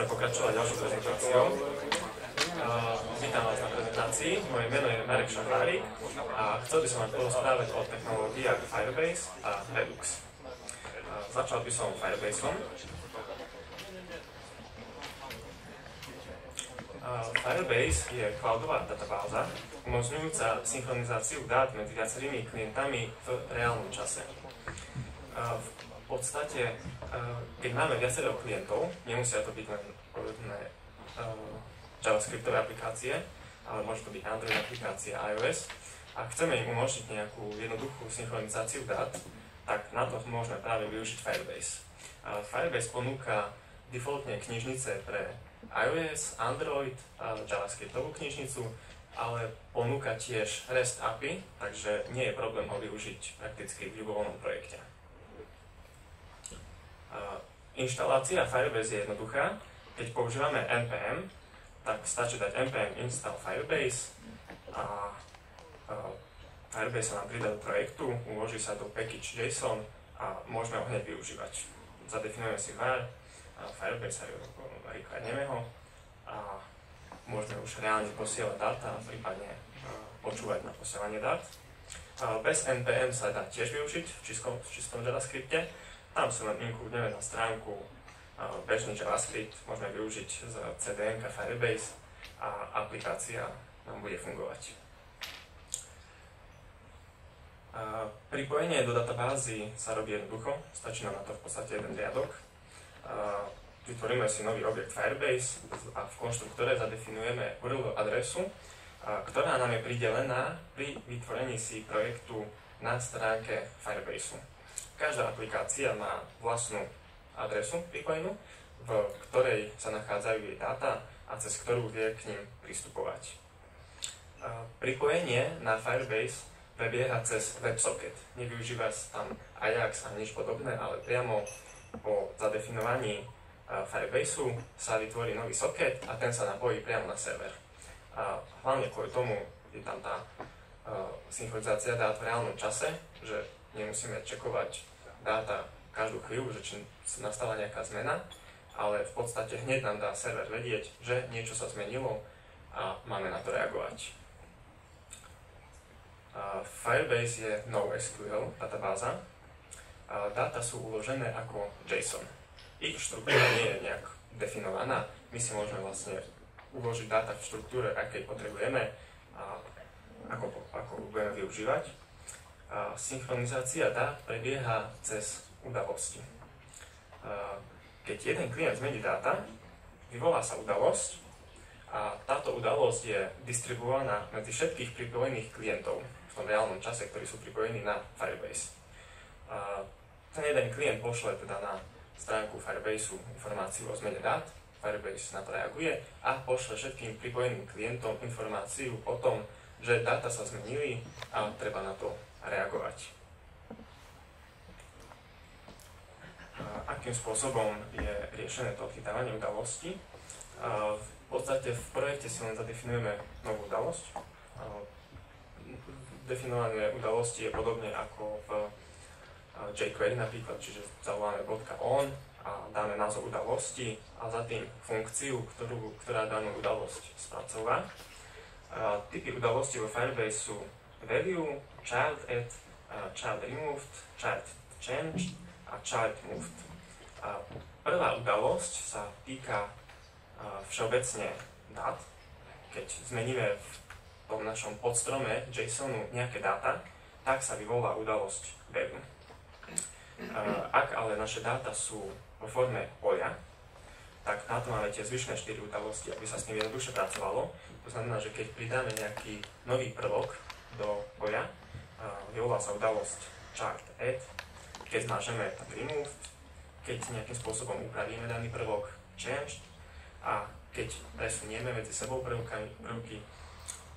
Môžeme pokračovať ďalšou prezentáciou. Vítam vás na prezentácii. Moje meno je Marek Šafárik a chcel by som vám porozprávať o technológiách Firebase a Redux. Začal by som Firebaseom. Firebase je cloudová databáza, umožňujúca synchronizáciu dát medzi viacerými klientami v reálnom čase. V podstate, keď máme viacero klientov, nemusia to byť len povedzme JavaScriptové aplikácie, ale môže to byť Android aplikácie, iOS, a chceme im umožniť nejakú jednoduchú synchronizáciu dát, tak na to môžeme práve využiť Firebase. Firebase ponúka defaultne knižnice pre iOS, Android, JavaScriptovú knižnicu, ale ponúka tiež REST API, takže nie je problém ho využiť prakticky v ľubovoľnom projekte. Inštalácia Firebase je jednoduchá. Keď používame npm, tak stačí dať npm install Firebase a Firebase sa nám pridá do projektu, uloží sa do package.json a môžeme ho hneď využívať. Zadefinujeme si var, Firebase sa rekladneme ho a môžeme už reálne posielať dáta a prípadne počúvať na posielanie dát. Bez npm sa dá tiež využiť v čistom JavaScripte. Tam sa len inkludneme na stránku bežný JavaScript, môžeme využiť z CDN Firebase a aplikácia nám bude fungovať. Pripojenie do databázy sa robí jednoducho, stačí nám na to v podstate jeden riadok. Vytvoríme si nový objekt Firebase a v konštruktore zadefinujeme URL adresu, ktorá nám je pridelená pri vytvorení si projektu na stránke Firebaseu. Každá aplikácia má vlastnú adresu pripojenú, v ktorej sa nachádzajú jej dáta a cez ktorú vie k nim pristupovať. Pripojenie na Firebase prebieha cez WebSocket. Nevyužíva sa tam Ajax a nič podobné, ale priamo po zadefinovaní Firebaseu sa vytvorí nový socket a ten sa napojí priamo na server. Hlavne kvôli tomu je tam tá synchronizácia dát v reálnom čase, že nemusíme čekovať dáta každú chvíľu, že či nastala nejaká zmena, ale v podstate hneď nám dá server vedieť, že niečo sa zmenilo a máme na to reagovať. Firebase je NoSQL databáza. Dáta sú uložené ako JSON. Ich štruktúra nie je nejak definovaná. My si môžeme vlastne uložiť dáta v štruktúre, akej potrebujeme a ako budeme využívať. Synchronizácia dát prebieha cez udalosti. Keď jeden klient zmení dáta, vyvolá sa udalosť a táto udalosť je distribuovaná medzi všetkých pripojených klientov v tom reálnom čase, ktorí sú pripojení na Firebase. Ten jeden klient pošle teda na stránku Firebaseu informáciu o zmene dát, Firebase na to reaguje a pošle všetkým pripojeným klientom informáciu o tom, že dáta sa zmenili a treba na to reagovať. Akým spôsobom je riešené to odchytávanie udalostí? V podstate v projekte si len zadefinujeme novú udalosť. Definované udalosti je podobne ako v jQuery napríklad, čiže zavoláme .on a dáme názov udalosti a za tým funkciu, ktorá danú udalosť spracová. Typy udalosti vo Firebase sú value, child add, child removed, child changed a child moved. Prvá udalosť sa týka všeobecne dát. Keď zmeníme v tom našom podstrome JSONu nejaké dáta, tak sa vyvolá udalosť value. Ak ale naše dáta sú vo forme poľa, tak na to máme tie zvyšné 4 udalosti, aby sa s tým jednoduchšie pracovalo. To znamená, že keď pridáme nejaký nový prvok do poľa, vyvolá sa udalosť child add, keď zmážeme, tak removed, keď nejakým spôsobom upravíme daný prvok changed a keď presunieme medzi sebou prvky,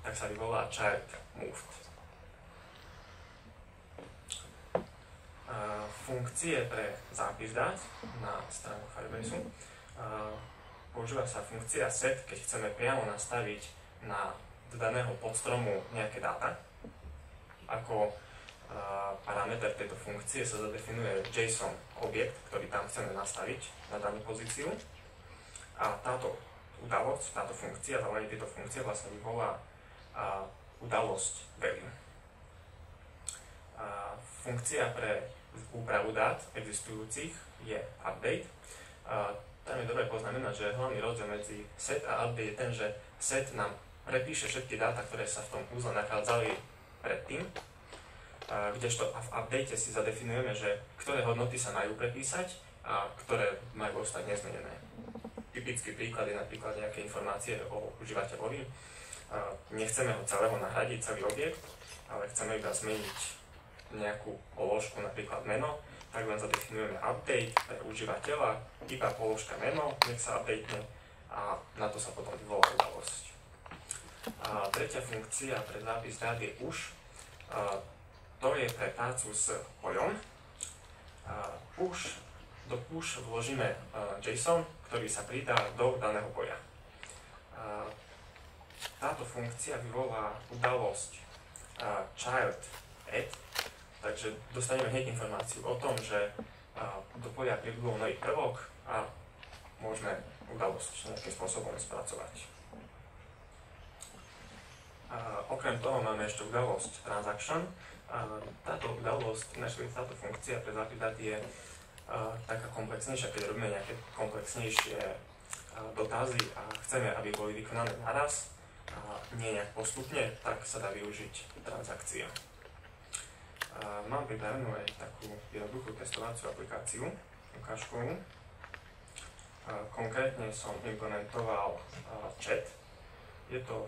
tak sa vyvolá child moved. Funkcie pre zápis dát na stránku Firebaseu. Používa sa funkcia set, keď chceme priamo nastaviť do daného podstromu nejaké dáta. Ako parameter tejto funkcie sa zadefinuje JSON objekt, ktorý tam chceme nastaviť na danú pozíciu. A udalosť, táto funkcia, zavolanie tejto funkcie vlastne vyvolá udalosť value. Funkcia pre úpravu dát existujúcich je update. Tam je dobre poznamenať, že hlavný rozdiel medzi set a update je ten, že set nám prepíše všetky dáta, ktoré sa v tom úzle nachádzali predtým, kdežto v update si zadefinujeme, že ktoré hodnoty sa majú prepísať a ktoré majú ostať nezmenené. Typický príklad je napríklad nejaké informácie o užívateľovi. Nechceme ho celého nahradiť, celý objekt, ale chceme iba zmeniť nejakú položku, napríklad meno, tak len zadefinujeme update pre užívateľa, iba položka meno, nech sa updatene a na to sa potom vyvolá udalosť. A tretia funkcia pre zápis dát je push. To je pre prácu s pojom. Do push vložíme JSON, ktorý sa pridá do daného poja. Táto funkcia vyvolá udalosť child add, takže dostaneme hneď informáciu o tom, že do poja pribudol nový prvok a môžeme udalosť nejakým spôsobom spracovať. Okrem toho máme ešte udalosť transaction. Táto udalosť, táto funkcia pre zápis dát je taká komplexnejšia, keď robíme nejaké komplexnejšie dotazy a chceme, aby boli vykonané naraz a nie nejak postupne, tak sa dá využiť transakcia. Mám pripravenú aj takú jednoduchú testovaciu aplikáciu, ukážkovú. Konkrétne som implementoval chat. Je to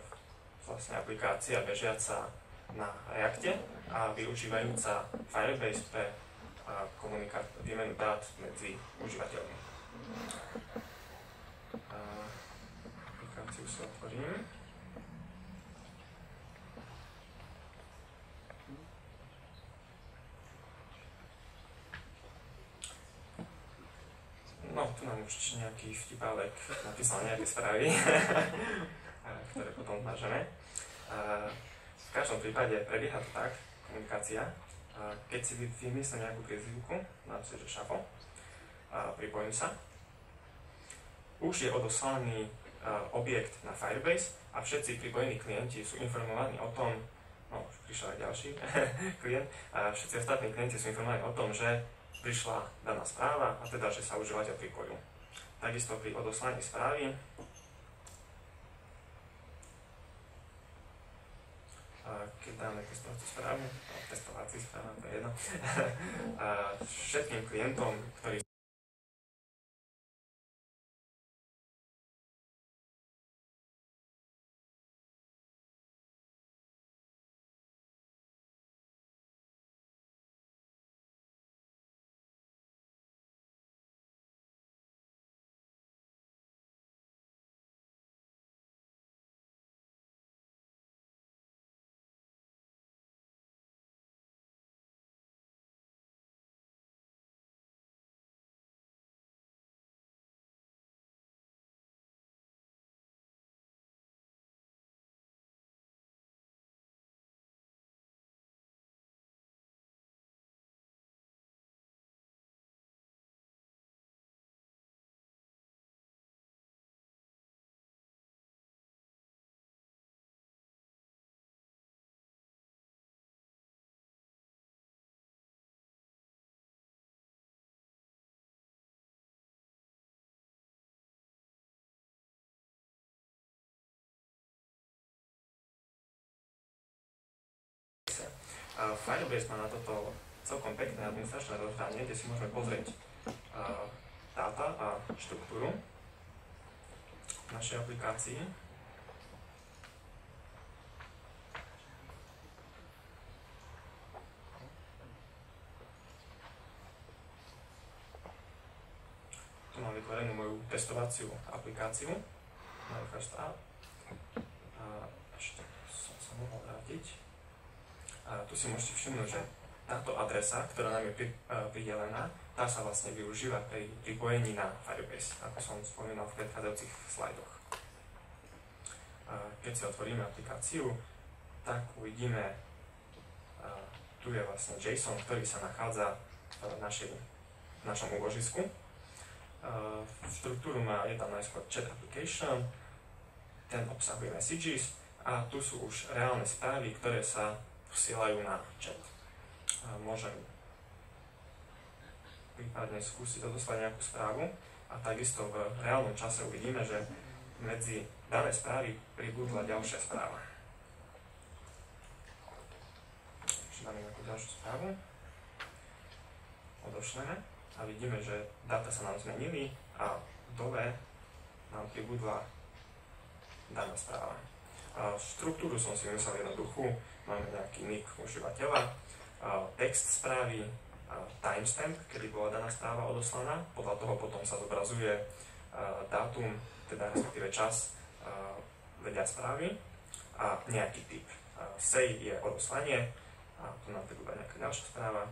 vlastne aplikácia bežiaca na Reacte a využívajúca Firebase pre výmenu dát medzi užívateľmi. Aplikáciu si otvorím. No, tu nám určite nejaký vtipálek napísal nejaké správy, ktoré potom zmažeme. V každom prípade prebieha to tak, komunikácia, keď si vymyslím nejakú priezvivku, dám si, že šafo, pripojím sa, už je odoslaný objekt na Firebase a všetci pripojení klienti sú informovaní o tom, no už prišiel aj ďalší klient, všetci ostatní klienti sú informovaní o tom, že prišla daná správa a teda, že sa užívateľ pripojil. Takisto pri odoslaní správy keď dáme testovací správu, to je jedno, všetkým klientom, ktorí Firebase má na toto celkom pekné administračné rozhranie, kde si môžeme pozrieť dáta a štruktúru našej aplikácii. Tu mám vytvorenú moju testovaciu aplikáciu. Ešte som sa mohol vrátiť. Tu si môžete všimnúť, že táto adresa, ktorá nám je pridelená, tá sa vlastne využíva pri pripojení na Firebase, ako som spomínal v predchádzajúcich slajdoch. Keď si otvoríme aplikáciu, tak uvidíme, tu je vlastne JSON, ktorý sa nachádza v našom úložisku. Štruktúru má je tam najskôr chat application, ten obsahuje messages a tu sú už reálne správy, ktoré sa posielajú na chat. Môžem prípadne skúsiť odoslať nejakú správu a takisto v reálnom čase uvidíme, že medzi dané správy pribudla ďalšia správa. Dáme nejakú ďalšiu správu, odošleme a vidíme, že dáta sa nám zmenili a dole nám pribudla daná správa. Štruktúru som si myslel jednoduchú, máme nejaký nick užívateľa, text správy, timestamp, kedy bola daná správa odoslaná, podľa toho potom sa zobrazuje dátum, teda respektíve čas vedia správy a nejaký typ. Say je odoslanie a tu nám pribúda nejaká ďalšia správa.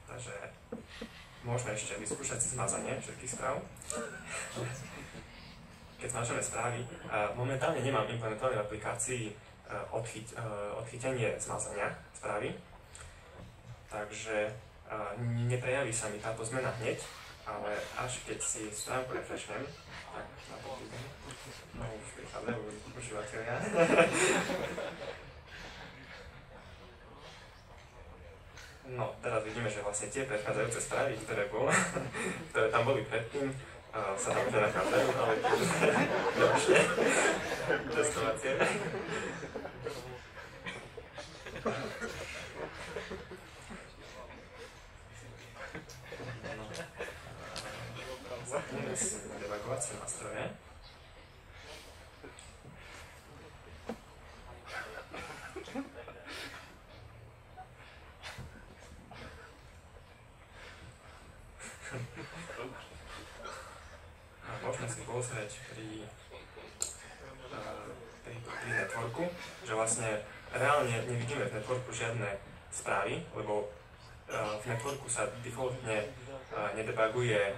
Takže môžeme ešte vyskúšať si zmazanie všetkých správ. Keď zmažeme správy, momentálne nemám implementované v aplikácii odchytenie zmazania správy, takže neprejaví sa mi táto zmena hneď, ale až keď si stránku refreshnem, tak na to prídem. No už prichádzajú užívateľia. No, teraz vidíme, že vlastne tie predchádzajúce správy, ktoré tam boli predtým, sa tam už nenachádzajú, ale ďalšie testovacie. Zapneme si debugovacie nástroje. Môžeme si pozrieť pri networku, že vlastne reálne nevidíme v networku žiadne správy, lebo v networku sa defaultne nedebuguje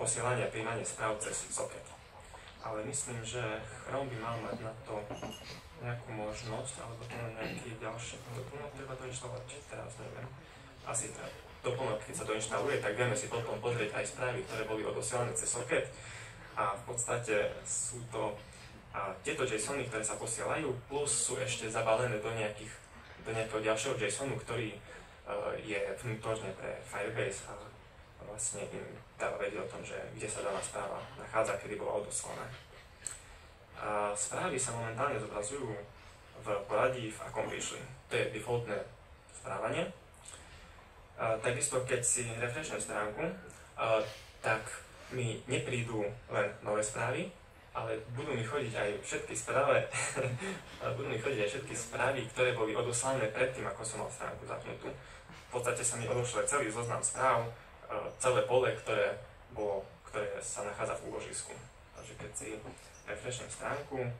posielanie a prijímanie správ cez socket. Ale myslím, že Chrome by mal mať na to nejakú možnosť, alebo to na nejaký ďalší doplnok treba doinštalovať, teraz neviem. Asi tak. Doplnok, keď sa doinštaluje, tak vieme si potom pozrieť aj správy, ktoré boli odosielané cez socket. A v podstate sú to tieto JSOny, ktoré sa posielajú, plus sú ešte zabalené do nejakého ďalšieho JSOnu, ktorý je vnútorne pre Firebase a vlastne im dáva vedieť o tom, že kde sa daná správa nachádza, kedy bola odoslaná. Správy sa momentálne zobrazujú v poradí v Accomplished. To je defaultné správanie. Takisto, keď si refreshnem stránku, tak mi neprídu len nové správy, ale budú mi chodiť aj všetky správy, ktoré boli odoslané predtým, ako som mal stránku zapnutú. V podstate sa mi odošle celý zoznam správ, celé pole, ktoré sa nachádza v úložisku. Takže keď si refreshnem stránku,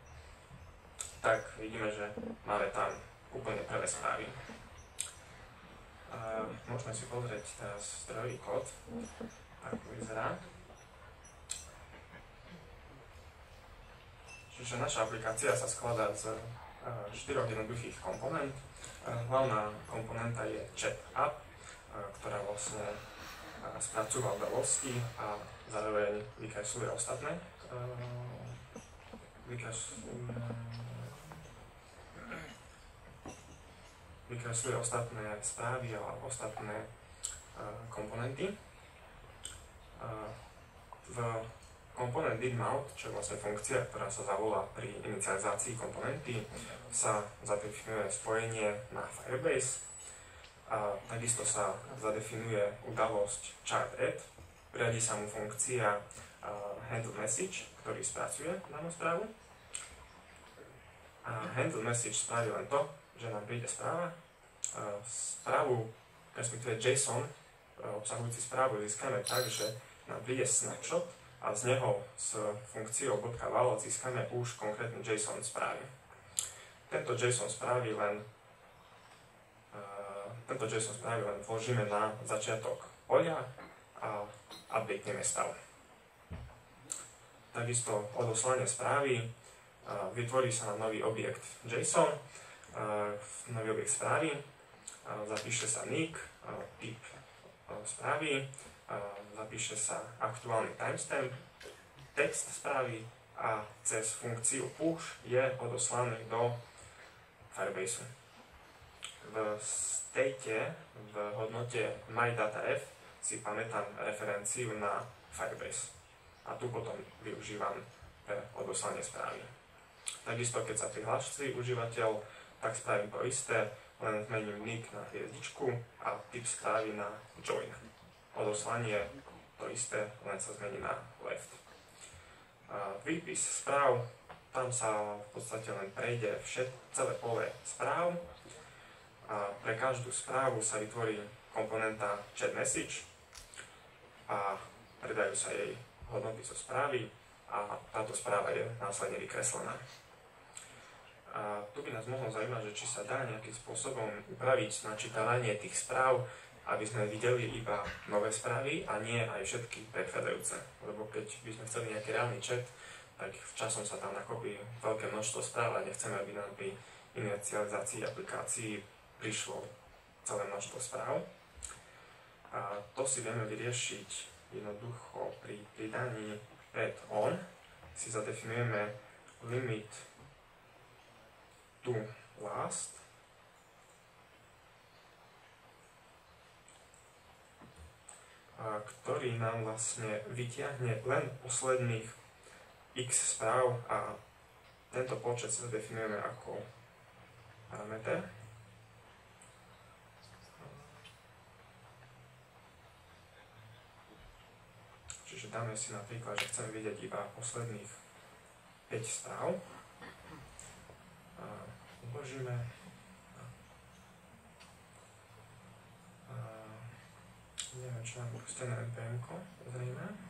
tak vidíme, že máme tam úplne prvé správy. Môžeme si pozrieť teraz zdrojový kód, ako vyzerá. Čiže naša aplikácia sa skladá z 4 jednoduchých komponent. Hlavná komponenta je Chat App, ktorá vlastne spracúva udalosti a zároveň vykresľuje ostatné. Vykresľuje ostatné správy a ostatné komponenty. V komponent didMount, čo je vlastne funkcia, ktorá sa zavolá pri inicializácii komponenty, sa zadefinuje spojenie na Firebase a takisto sa zadefinuje udalosť chart_add, priradí sa mu funkcia handle message, ktorý spracuje danú správu. A handle message spraví len to, že nám príde správa. Správu, respektíve JSON obsahujúci správu získame tak, že nám príde snapshot a z neho s funkciou .value získame už konkrétny JSON správy. Tento JSON správy len vložíme na začiatok poľa a updateme stav. Takisto odoslanie správy, vytvorí sa na nový objekt JSON, nový objekt správy, zapíše sa nick, typ správy, zapíše sa aktuálny timestamp, text správy a cez funkciu push je odoslaný do Firebase. V state, v hodnote myDataF si pamätám referenciu na Firebase a tu potom využívam pre odoslanie správy. Takisto, keď sa prihlási užívateľ, tak spravím to isté, len zmením nick na hviezdičku a typ správy na join. Odoslanie to isté, len sa zmení na left. Výpis správ, tam sa v podstate len prejde celé pole správ. A pre každú správu sa vytvorí komponenta chat message a predajú sa jej hodnoty zo správy a táto správa je následne vykreslená. A tu by nás mohlo zaujímať, že či sa dá nejakým spôsobom upraviť načítavanie tých správ, aby sme videli iba nové správy a nie aj všetky predchádzajúce. Lebo keď by sme chceli nejaký reálny chat, tak časom sa tam nakopí veľké množstvo správ a nechceme, aby nám pri inicializácii aplikácií prišlo celé množstvo správ. A to si vieme vyriešiť jednoducho pri pridaní add on. Si zadefinujeme limit to last ktorý nám vlastne vytiahne len posledných x správ a tento počet sa definujeme ako parameter. Čiže dáme si napríklad, že chceme vidieť iba posledných 5 správ. Uložíme. Neviem, čo mám pustené npm-ko, zrejme.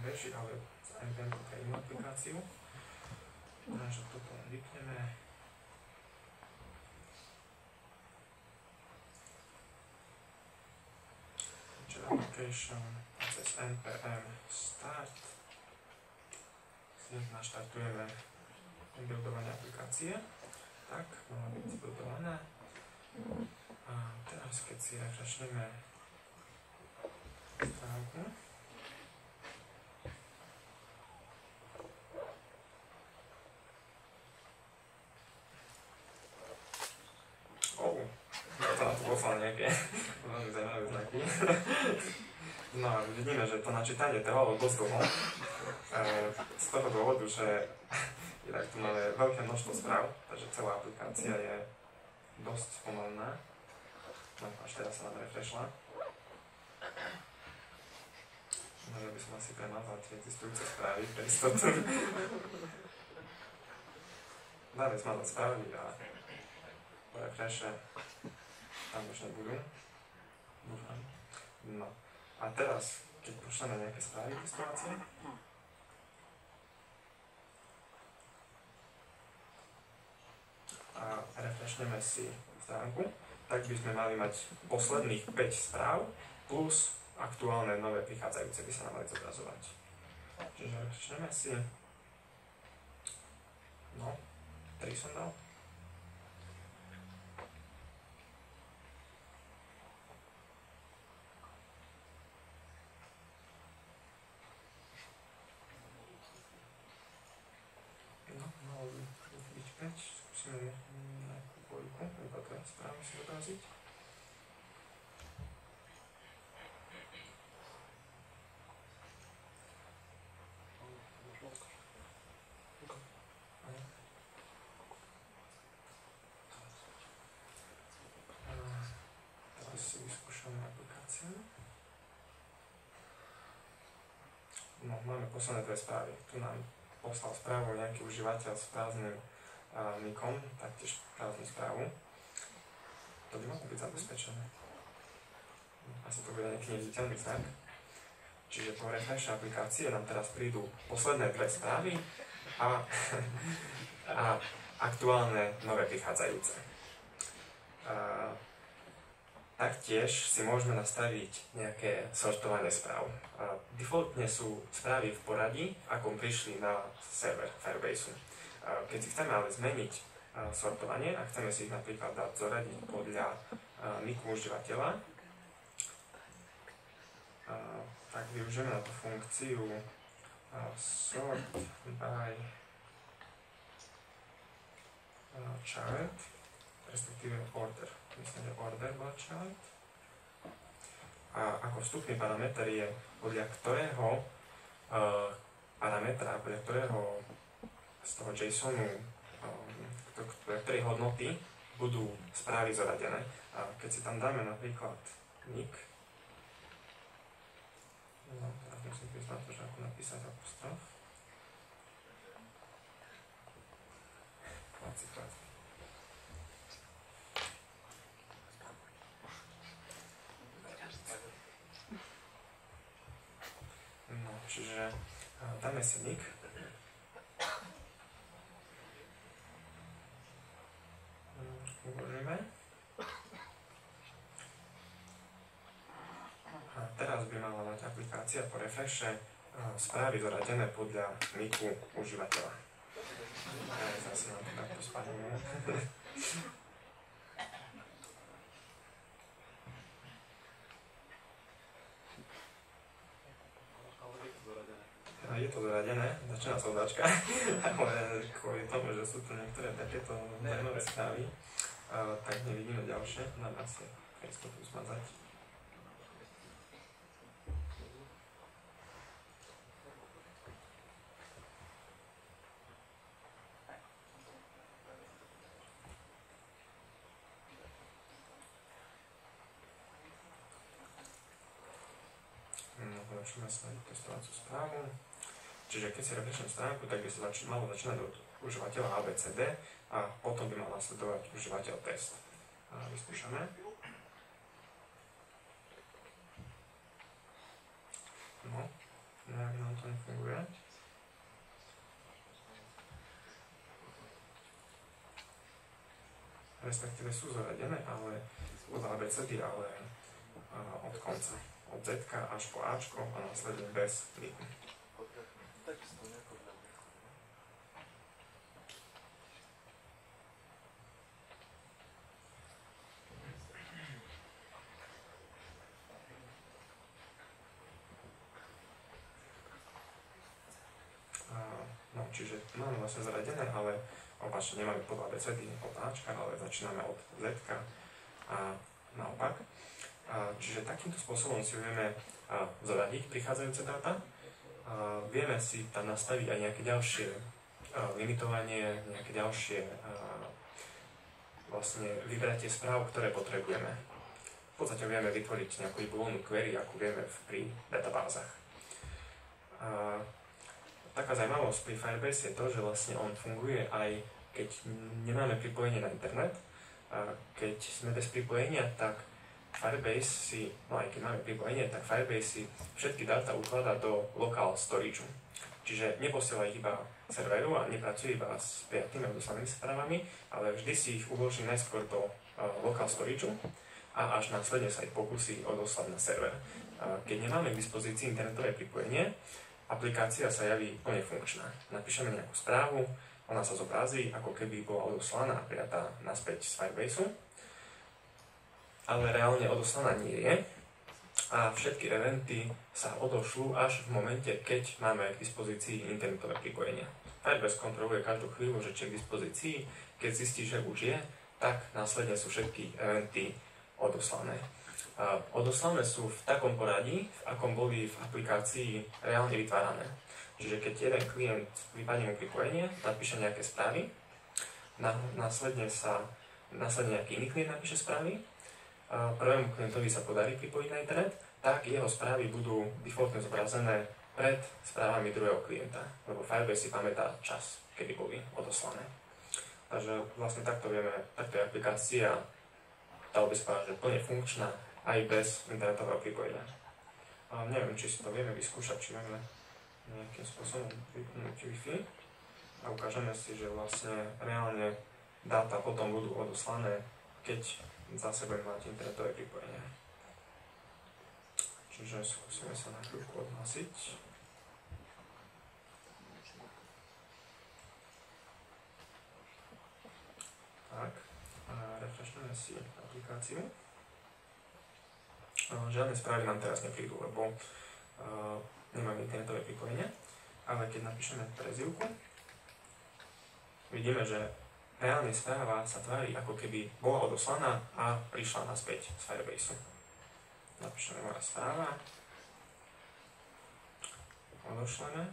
Beží, ale z npm-ko pre inú aplikáciu. Takže toto vypneme. Čiže application cez npm start si naštartujeme buildovanie aplikácie. Tak, má byť zbuildované. A teraz, keď si refreshneme stránku, nejaké veľmi zaujímavé znaky. No a vidíme, že to načítanie trvalo dosť dlho. Z toho dôvodu, že inak tu máme veľké množstvo správ, takže celá aplikácia je dosť spomalná. No až teraz sa nám refreshla. No ja by som asi premazal tie existujúce správy pre istotu. Dáme zmazať správy a refreshe tam už nebudú. No. A teraz, keď pošleme nejaké správy k situácii, a refreshneme si stránku, tak by sme mali mať posledných 5 správ plus aktuálne nové prichádzajúce by sa nám mali zobrazovať. Čiže refreshneme si. No, 3 som dal. Skúsime nejakú dvojku, iba teraz správne si zobraziť. Teraz si vyskúšame aplikáciu. No, máme posledné 2 správy. Tu nám poslal správu nejaký užívateľ s prázdnym nickom, taktiež prázdnu správu. To by mohlo byť zabezpečené. Asi to bude nejaký neviditeľný znak. Čiže po refresh aplikácie nám teraz prídu posledné 2 správy a aktuálne nové prichádzajúce. taktiež si môžeme nastaviť nejaké sortovanie správ. Defaultne sú správy v poradí, akom prišli na server Firebase. Keď si chceme ale zmeniť sortovanie a chceme si ich napríklad dať zoradiť podľa niku užívateľa, tak využijeme na tú funkciu sort by child, respektíve order. Myslím, že order by child. A ako vstupný parameter je podľa ktorého parametra, podľa ktorého z toho JSONu, podľa ktorej hodnoty budú správy zoradené. A keď si tam dáme napríklad nick, no, teraz musím priznať to, že ako napísať apostrof. No, čiže dáme si nick. Uložíme. A teraz by mala mať aplikácia po refreše správy zoradené podľa niku užívateľa. Zase nám to takto spadne. Je to zoradené, začína sa odáčka, ale kvôli tomu, že sú tu niektoré takéto zaujímavé správy, tak nevidíme ďalšie. Dám asi to tu zmazať. Začneme sa testovacú správu. Čiže keď si refreshnem stránku, tak by sa malo začínať od užívateľa ABCD a potom by mal nasledovať užívateľ test. A vyskúšame. No, nejak nám to nefunguje. Respektíve sú zoradené, ale od ABCD, ale od konca. Od Z až po Ačko a následne bez niku. No, čiže máme vlastne zaradené, ale opačne nemáme pod ABCD od Ačka, ale začíname od Z a naopak. Čiže takýmto spôsobom si vieme zoradiť prichádzajúce dáta. Vieme si tam nastaviť aj nejaké ďalšie limitovanie, nejaké ďalšie vlastne vybratie správ, ktoré potrebujeme. V podstate vieme vytvoriť nejakú ibulónnu query, ako vieme pri databázach. Taká zaujímavosť pri Firebase je to, že vlastne on funguje aj keď nemáme pripojenie na internet. Keď sme bez pripojenia, tak Firebase si, no aj keď máme pripojenie, tak Firebase si všetky dáta ukladá do local storage. Čiže neposiela ich iba serveru a nepracuje iba s prijatými a odoslanými správami, ale vždy si ich uloží najskôr do local storage a až následne sa ich pokusí odoslať na server. Keď nemáme k dispozícii internetové pripojenie, aplikácia sa javí plne funkčná. Napíšeme nejakú správu, ona sa zobrazí, ako keby bola odoslaná a prijatá naspäť z Firebaseu, ale reálne odoslaná nie je a všetky eventy sa odošľú až v momente, keď máme k dispozícii internetové pripojenie. Firebase kontroluje každú chvíľu, že či je k dispozícii, keď zistí, že už je, tak následne sú všetky eventy odoslané. Odoslané sú v takom poradí, v akom boli v aplikácii reálne vytvárané. Čiže keď jeden klient vypadne mu pripojenie, napíše nejaké správy, následne nejaký iný klient napíše správy, prvému klientovi sa podarí pripojiť na internet, tak jeho správy budú defaultne zobrazené pred správami druhého klienta, lebo Firebase si pamätá čas, kedy boli odoslané. Takže vlastne takto je aplikácia, dalo by sa povedať, že plne funkčná aj bez internetového pripojenia. Neviem, či si to vieme vyskúšať, či vieme nejakým spôsobom vypnúť Wi-Fi a ukážeme si, že vlastne reálne dáta potom budú odoslané, keď zase budeme mať internetové pripojenie. Čiže skúsime sa na chvíľku odhlásiť. Tak, a refreshneme si aplikáciu. Žiadne správy nám teraz neprídu, lebo nemáme internetové pripojenie, ale keď napíšeme prezývku, vidíme, že reálne správa sa tvári, ako keby bola odoslaná a prišla naspäť z Firebaseu. Napíšeme moja správa, odošleme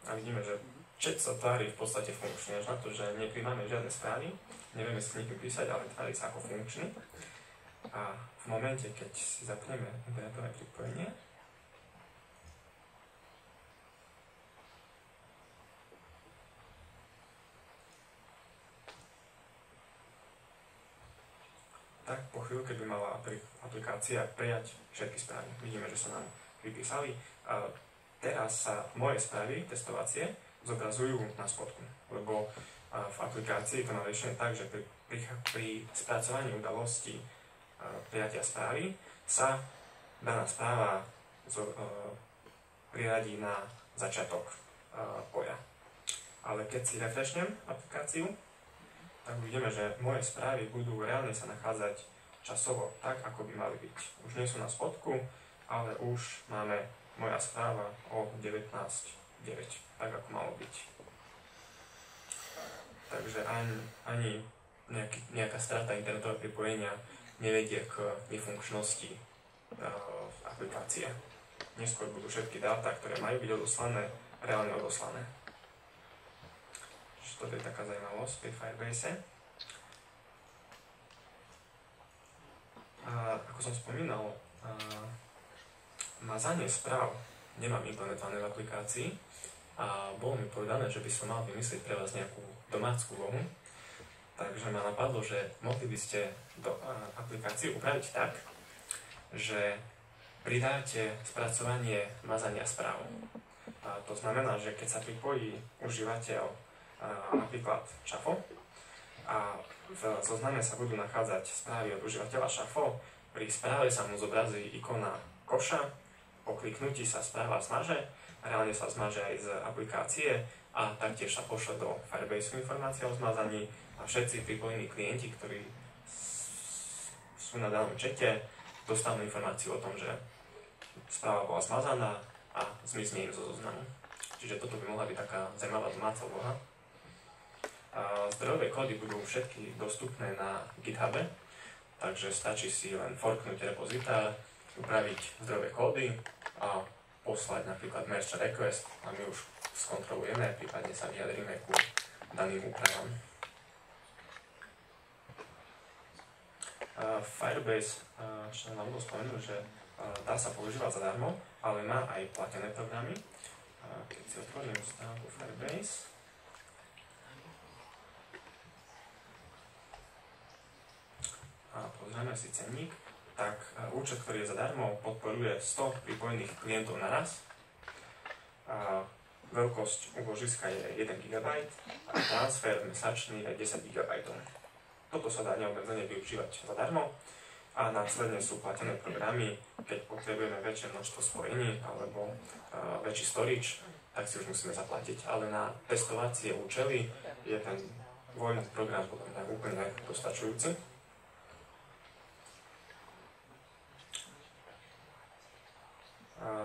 a vidíme, že chat sa tvári v podstate funkčne, až na to, že nepríjmame žiadne správy, nevieme si nikým písať, ale tvári sa ako funkčný. A v momente, keď si zapneme internetové pripojenie, tak po chvíľke by mala aplikácia prijať všetky správy. Vidíme, že sa nám vypísali. A teraz sa moje správy testovacie zobrazujú na spodku, lebo v aplikácii to má riešenie tak, že pri spracovaní udalosti prijatia správy sa daná správa priradí na začiatok poľa. Ale keď si refreshnem aplikáciu, tak uvidíme, že moje správy budú reálne sa nachádzať časovo tak, ako by mali byť. Už nie sú na spodku, ale už máme moja správa o 19.9, tak ako malo byť. Takže ani nejaká strata internetového pripojenia nevedie k nefunkčnosti aplikácie. Neskôr budú všetky dáta, ktoré majú byť odoslané, reálne odoslané. Čiže toto je taká zaujímavosť pri Firebase. A ako som spomínal, mazanie správ nemám implementované v aplikácii a bolo mi povedané, že by som mal vymyslieť pre vás nejakú domácu úlohu. Takže ma napadlo, že mohli by ste do aplikácie upraviť tak, že pridáte spracovanie mazania správ. A to znamená, že keď sa pripojí užívateľ napríklad Šafo a v zozname sa budú nachádzať správy od užívateľa Šafo, pri správe sa mu zobrazí ikona koša, po kliknutí sa správa zmaže, reálne sa zmaže aj z aplikácie a taktiež sa pošle do Firebase informácia o zmazaní a všetci pripojení klienti, ktorí sú na danom čete, dostanú informáciu o tom, že správa bola zmazaná a zmizne im zo zoznamu. Čiže toto by mohla byť taká zaujímavá domáca úloha. Zdrojové kódy budú všetky dostupné na GitHube, takže stačí si len forknúť repozitár, upraviť zdrojové kódy a poslať napríklad merge request a my už skontrolujeme, prípadne sa vyjadríme ku daným úpravám. Firebase, čo nám bolo spomenul, že dá sa používať zadarmo, ale má aj platené programy. Keď si otvorím stránku Firebase, a pozrieme si cenník, tak účet, ktorý je zadarmo, podporuje 100 pripojených klientov naraz. Veľkosť úložiska je 1 GB a transfer mesačný je 10 GB. Toto sa dá neobmedzene využívať zadarmo a následne sú platené programy, keď potrebujeme väčšie množstvo spojení alebo väčší storage, tak si už musíme zaplatiť. Ale na testovacie účely je ten voľný program potom tak úplne dostačujúci.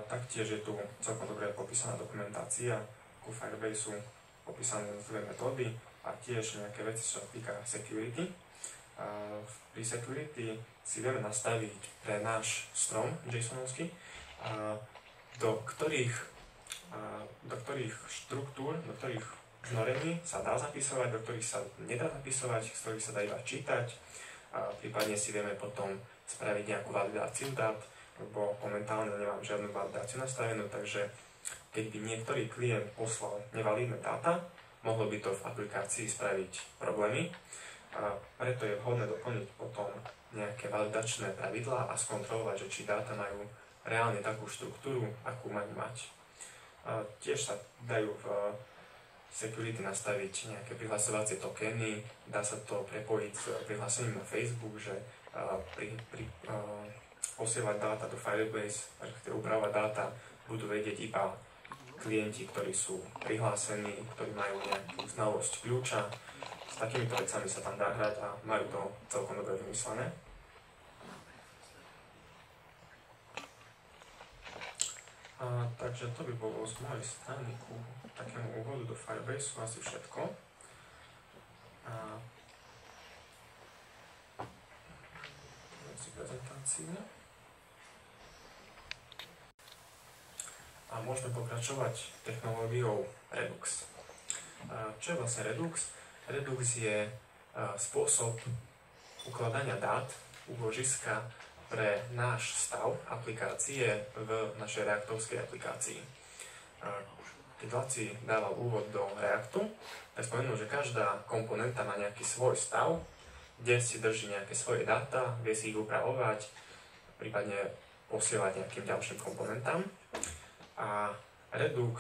Taktiež je tu celkom dobre popísaná dokumentácia ku Firebaseu, popísané jednotlivé metódy a tiež nejaké veci, čo sa týka security. Pri security si vieme nastaviť pre náš strom JSON-ovský, do ktorých štruktúr, do ktorých vznorení sa dá zapisovať, do ktorých sa nedá zapisovať, z ktorých sa dá iba čítať. Prípadne si vieme potom spraviť nejakú validáciu dát, lebo momentálne nemám žiadnu validáciu nastavenú, takže keď by niektorý klient poslal nevalidné dáta, mohlo by to v aplikácii spraviť problémy. A preto je vhodné doplniť potom nejaké validačné pravidlá a skontrolovať, že či dáta majú reálne takú štruktúru, akú majú mať. A tiež sa dajú v security nastaviť nejaké prihlasovacie tokeny, dá sa to prepojiť s prihlásením na Facebook, že posielať dáta do Firebase, respektíve upravovať dáta, budú vedieť iba klienti, ktorí sú prihlásení, ktorí majú nejakú znalosť kľúča. S takýmito vecami sa tam dá hrať a majú to celkom dobre vymyslené. Takže to by bolo z mojej strany ku takému úvodu do Firebase asi všetko. Prezentáciu. A môžeme pokračovať technológiou Redux. Čo je vlastne Redux? Redux je spôsob ukladania dát, úložiska pre náš stav aplikácie v našej reaktovskej aplikácii. Keď Laci dával úvod do Reactu, tak spomenul, že každá komponenta má nejaký svoj stav, kde si drží nejaké svoje dáta, vie si ich upravovať, prípadne posielať nejakým ďalším komponentám. A Redux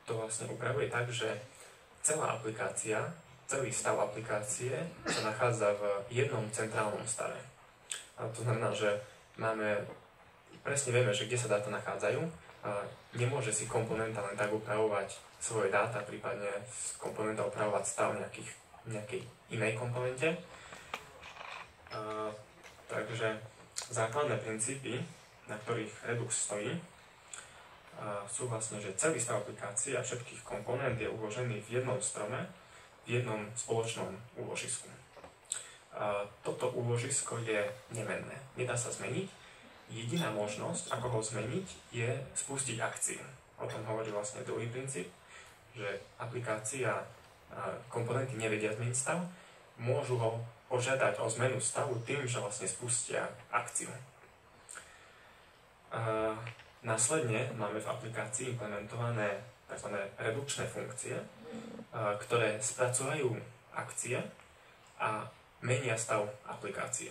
to vlastne upravuje tak, že celá aplikácia, celý stav aplikácie sa nachádza v jednom centrálnom stave. A to znamená, že presne vieme, že kde sa dáta nachádzajú. Nemôže si komponenta len tak upravovať svoje dáta, prípadne z komponenta upravovať stav nejakej inej komponente. Takže základné princípy, na ktorých Redux stojí, sú vlastne, že celý stav aplikácie a všetkých komponent je uložený v jednom strome, v jednom spoločnom úložisku. Toto úložisko je nemenné, nedá sa zmeniť. Jediná možnosť, ako ho zmeniť, je spustiť akciu. O tom hovorí vlastne druhý princíp, že aplikácia, komponenty nevedia zmeniť stav, môžu ho požiadať o zmenu stavu tým, že vlastne spustia akciu. Následne máme v aplikácii implementované tzv. Redukčné funkcie, ktoré spracovajú akcie a menia stav aplikácie.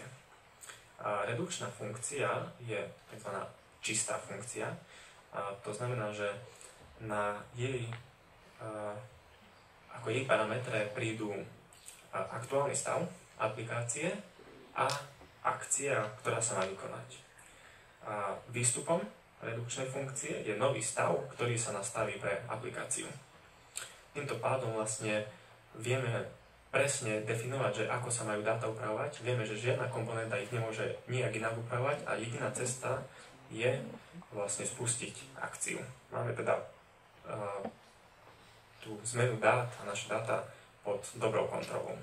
Redukčná funkcia je tzv. Čistá funkcia. To znamená, že na ako jej parametre prídu aktuálny stav aplikácie a akcia, ktorá sa má vykonať. Výstupom redukčnej funkcie je nový stav, ktorý sa nastaví pre aplikáciu. Týmto pádom vlastne vieme presne definovať, že ako sa majú dáta upravovať. Vieme, že žiadna komponenta ich nemôže nijak inak upravovať a jediná cesta je vlastne spustiť akciu. Máme teda tú zmenu dát a naše dáta pod dobrou kontrolou.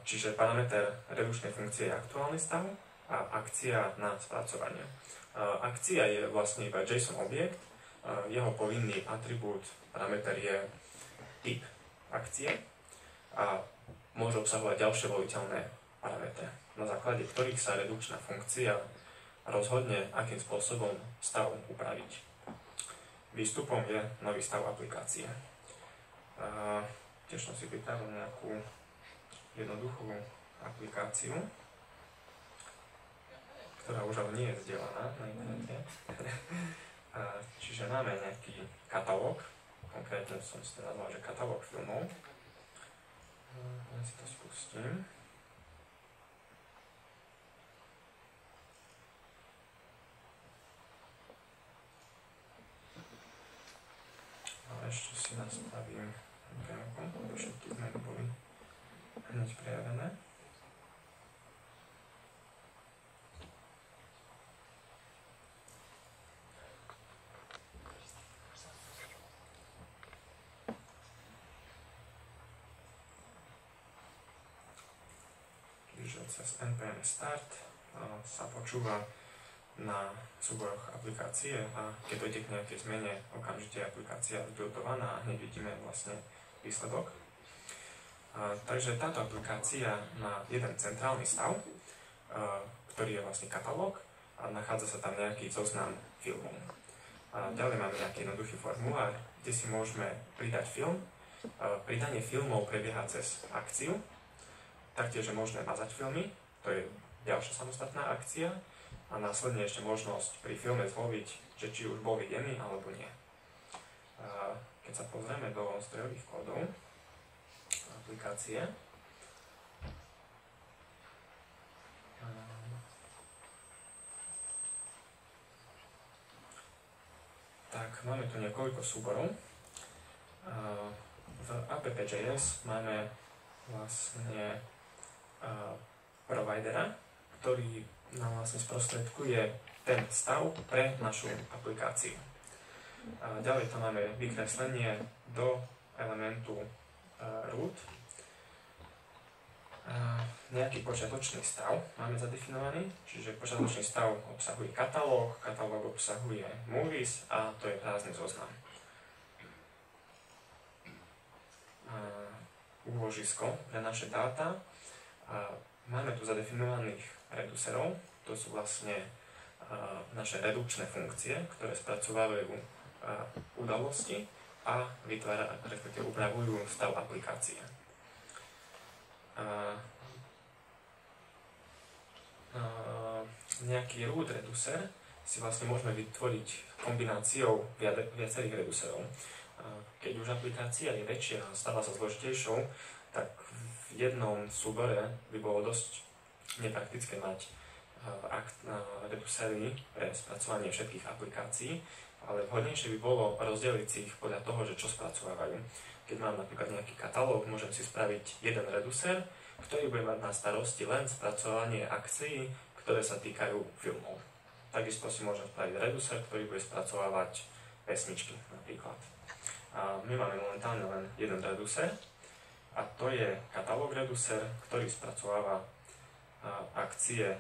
Čiže parameter redukčnej funkcie je aktuálny stav a akcia na spracovanie. Akcia je vlastne iba JSON objekt, jeho povinný atribút, parameter je typ akcie a môže obsahovať ďalšie voliteľné parametre, na základe ktorých sa redukčná funkcia rozhodne, akým spôsobom stav upraviť. Výstupom je nový stav aplikácie. Tiež som si pripravil nejakú jednoduchú aplikáciu, ktorá už ale nie je zdieľaná na internete. Čiže máme nejaký katalóg, konkrétne som si to nazval, že katalóg filmov. Ja si to spustím. A ešte si nastavím priamko, aby všetky zmeny boli hneď prejavené. Cez npm start sa počúva na súboroch aplikácie a keď dojde k nejakej zmene, okamžite je aplikácia zbuildovaná a hneď vidíme vlastne výsledok. Takže táto aplikácia má jeden centrálny stav, ktorý je vlastne katalóg a nachádza sa tam nejaký zoznam filmov. Ďalej máme nejaký jednoduchý formulár, kde si môžeme pridať film. Pridanie filmov prebieha cez akciu. Taktiež je možné mazať filmy, to je ďalšia samostatná akcia a následne ešte možnosť pri filme zvoliť, že či už bol videný alebo nie. keď sa pozrieme do strojových kódov aplikácie, tak máme tu niekoľko súborov. V app.js máme vlastne providera, ktorý nám vlastne sprostredkuje ten stav pre našu aplikáciu. Ďalej tam máme vykreslenie do elementu root. Nejaký počiatočný stav máme zadefinovaný, čiže počiatočný stav obsahuje katalóg, katalóg obsahuje movies a to je prázdny zoznam. Úložisko pre naše dáta. Máme tu zadefinovaných reducerov, to sú vlastne naše redukčné funkcie, ktoré spracovávajú udalosti a respektíve upravujú stav aplikácie. Nejaký root reducer si vlastne môžeme vytvoriť kombináciou viacerých reducerov. Keď už aplikácia je väčšia a stáva sa zložitejšou, tak v jednom súbore by bolo dosť nepraktické mať reducery pre spracovanie všetkých aplikácií, ale vhodnejšie by bolo rozdeliť si ich podľa toho, že čo spracovávajú. Keď mám napríklad nejaký katalóg, môžem si spraviť jeden reducer, ktorý bude mať na starosti len spracovanie akcií, ktoré sa týkajú filmov. Takisto si môžem spraviť reducer, ktorý bude spracovávať pesničky napríklad. A my máme momentálne len jeden reducer a to je katalóg reducer, ktorý spracováva akcie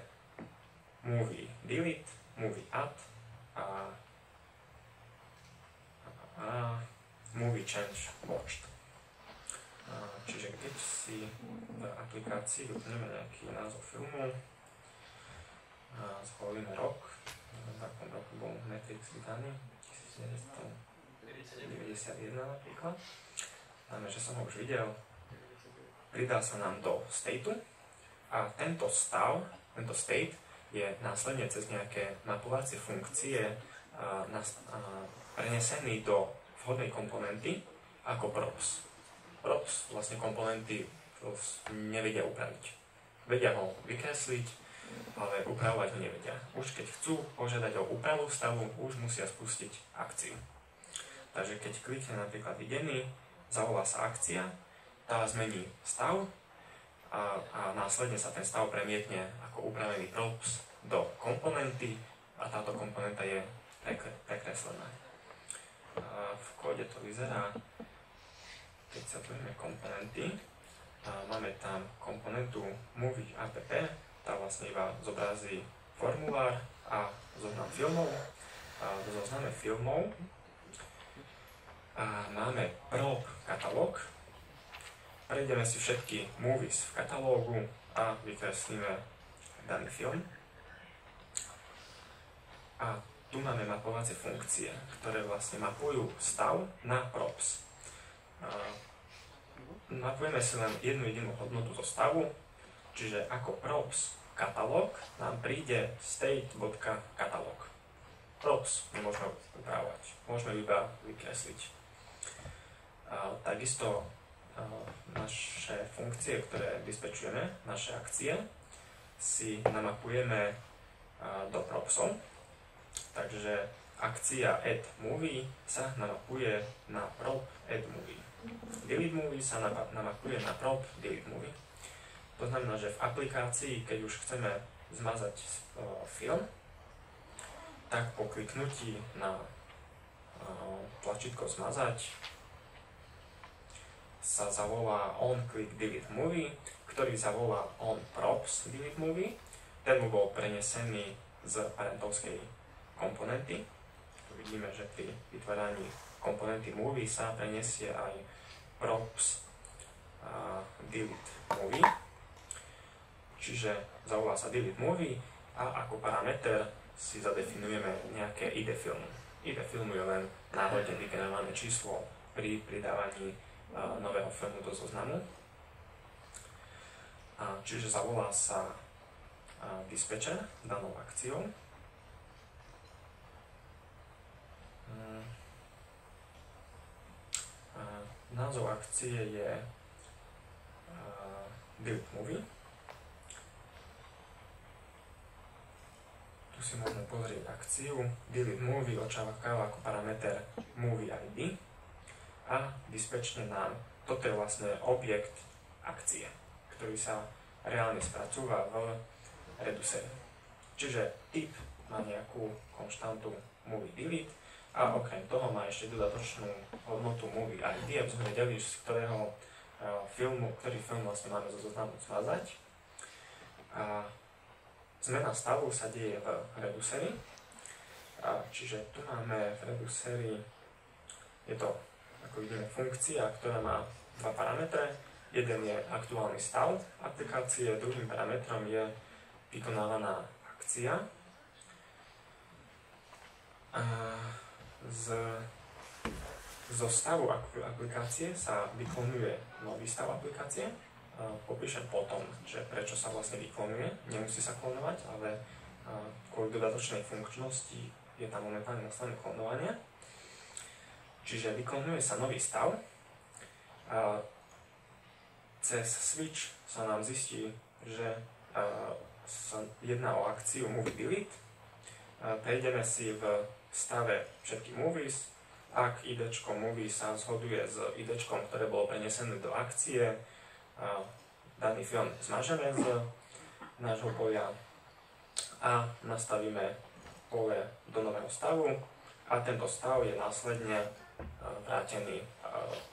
movie delete, movie add a movie change watched. Čiže keď si v aplikácii vypneme nejaký názov filmu, zvolíme rok, v takom roku bol Matrix vydaný, 1991 napríklad. Dáme, že som ho už videl. Pridá sa nám do stateu a tento state je následne cez nejaké mapovacie funkcie prenesený do vhodnej komponenty ako props. Props vlastne komponenty nevedia upraviť. Vedia ho vykresliť, ale upravovať ho nevedia. Už keď chcú požiadať o úpravu stavu, už musia spustiť akciu. Takže keď klikne napríklad videný, zavolá sa akcia, tá zmení stav a následne sa ten stav premietne ako upravený props do komponenty a táto komponenta je prekreslená. V kóde to vyzerá, keď sa otvoríme komponenty, máme tam komponentu movie app, tá vlastne iba zobrazí formulár a zoznam filmov. V zozname filmov máme prop katalóg. Prejdeme si všetky movies v katalógu a vykreslíme daný film. A tu máme mapovacie funkcie, ktoré vlastne mapujú stav na props. Mapujeme si len jednu jedinú hodnotu zo stavu, čiže ako props katalóg nám príde state.katalóg. Props nemôžeme upravovať, môžeme iba vykresliť. Takisto naše funkcie, ktoré dispečujeme, naše akcie, si namapujeme do propsov. Takže akcia add movie sa namapuje na prop add movie. Delete movie sa namapuje na prop delete movie. To znamená, že v aplikácii, keď už chceme zmazať film, tak po kliknutí na tlačítko zmazať sa zavolá onClick delete movie, ktorý zavolá onProps delete movie. Ten mu bol prenesený z parentovskej komponenty. Tu vidíme, že pri vytváraní komponenty movie sa preniesie aj props delete movie. Čiže zavolá sa delete movie a ako parameter si zadefinujeme nejaké ID filmu. ID filmu je len náhodne vygenerované číslo pri pridávaní nového filmu do zoznamu. Čiže zavolá sa dispatcher danou akciou. Názov akcie je Delete Movie. Tu si môžeme pozrieť akciu. Delete Movie očakáva ako parameter Movie ID a dispečne nám, toto je vlastne objekt akcie, ktorý sa reálne spracúva v reduceri. Čiže typ má nejakú konštantu Movie Delete a okrem toho má ešte dodatočnú hodnotu Movie ID, aby sme vedeli, z ktorého ktorý film vlastne máme zo zoznamu zvázať. A zmena stavu sa deje v reduceri. Čiže tu máme v reduceri, je to, ako vidíme, funkcia, ktorá má dva parametre. Jeden je aktuálny stav aplikácie, druhým parametrom je vykonávaná akcia. Zo stavu aplikácie sa vyklonuje nový stav aplikácie. Popíšem potom, že prečo sa vlastne vyklonuje. Nemusí sa klonovať, ale kvôli dodatočnej funkčnosti je tam momentálne nastavené klonovanie. Čiže vyklonuje sa nový stav. Cez switch sa nám zistí, že sa jedná o akciu Movie Delete. Prejdeme si v stave všetky movies. Ak ID-čko movie sa zhoduje s ID-čkom, ktoré bolo prenesené do akcie, daný film zmažeme z nášho poľa a nastavíme pole do nového stavu a tento stav je následne vrátený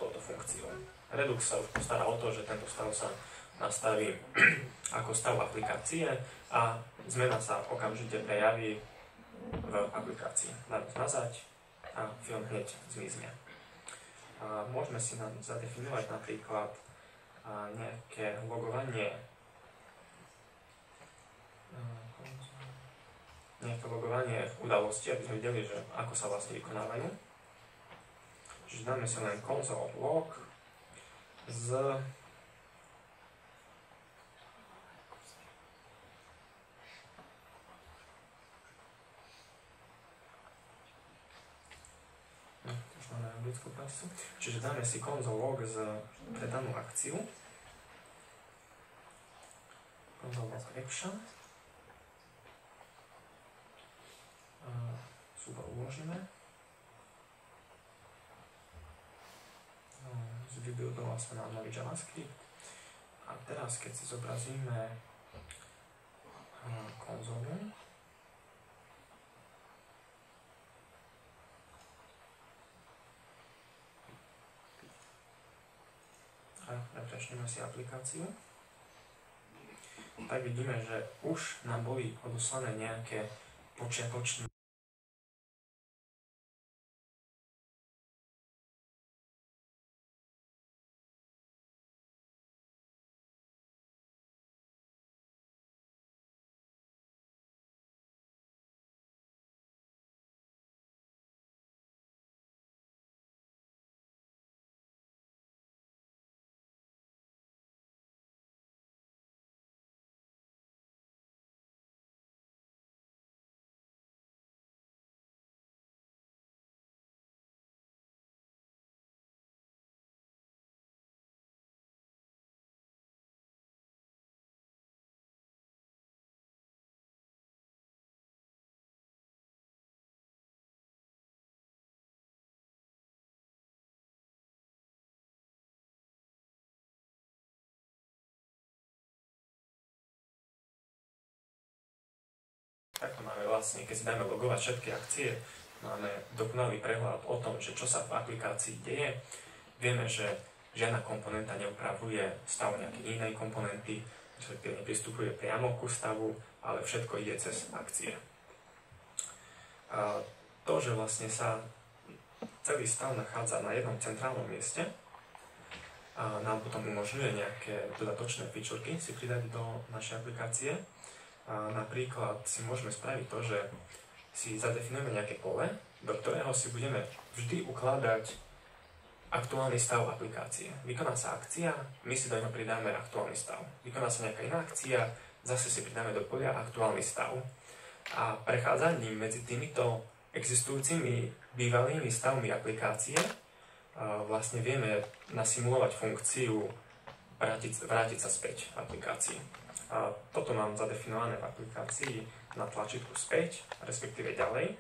touto funkciou. Redux sa už postará o to, že tento stav sa nastaví ako stav aplikácie a zmena sa okamžite prejaví v aplikácii. Dáme zmazať a film hneď zmizne. Môžeme si zadefinovať napríklad nejaké logovanie udalosti, aby sme videli, že ako sa vlastne vykonávajú. Čiže dáme si len console log z Čiže dáme si console log pre danú akciu. Console log action. Súbor uložíme. Vybudoval sa nám nový JavaScript. A teraz, keď si zobrazíme konzolu, a refreshneme si aplikáciu, tak vidíme, že už nám boli odoslané nejaké počiatočné takto máme vlastne, keď si dáme logovať všetky akcie, máme dokonalý prehľad o tom, že čo sa v aplikácii deje. Vieme, že žiadna komponenta neupravuje stav nejakej inej komponenty, respektíve nepristupuje priamo ku stavu, ale všetko ide cez akcie. A to, že vlastne sa celý stav nachádza na jednom centrálnom mieste, a nám potom umožňuje nejaké dodatočné featurky si pridať do našej aplikácie. Napríklad si môžeme spraviť to, že si zadefinujeme nejaké pole, do ktorého si budeme vždy ukladať aktuálny stav aplikácie. Vykoná sa akcia, my si do neho pridáme aktuálny stav. Vykoná sa nejaká iná akcia, zase si pridáme do poľa aktuálny stav. A prechádzaním medzi týmito existujúcimi bývalými stavmi aplikácie vlastne vieme nasimulovať funkciu vrátiť sa späť v aplikácii. Toto mám zadefinované v aplikácii na tlačítku späť, respektíve ďalej.